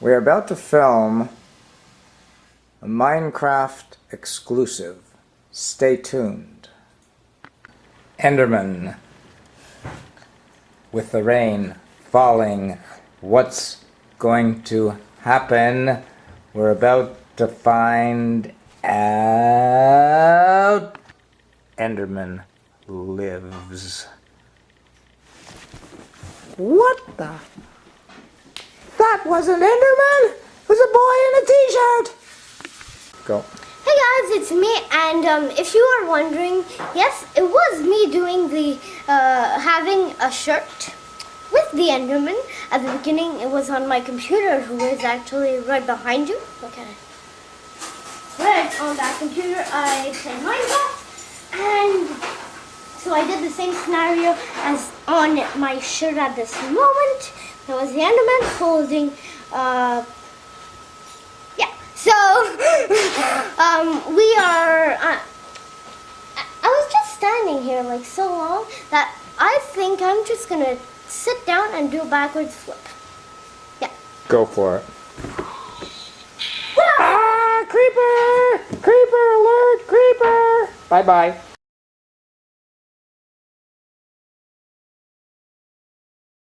We're about to film a Minecraft exclusive. Stay tuned. Enderman. With the rain falling, what's going to happen? We're about to find out. Enderman lives. What the? That wasn't Enderman! It was a boy in a t-shirt! Go. Hey guys, it's me, and if you are wondering, yes, it was me doing the, having a shirt with the Enderman. At the beginning, it was on my computer, who is actually right behind you. Look at it. Right on that computer, I played Minecraft, and so I did the same scenario as on my shirt at this moment. There was the Enderman holding, So, we are, I was just standing here like so long that I think I'm just going to sit down and do a backwards flip. Yeah. Go for it. Ah! Creeper! Creeper alert! Creeper! Bye-bye.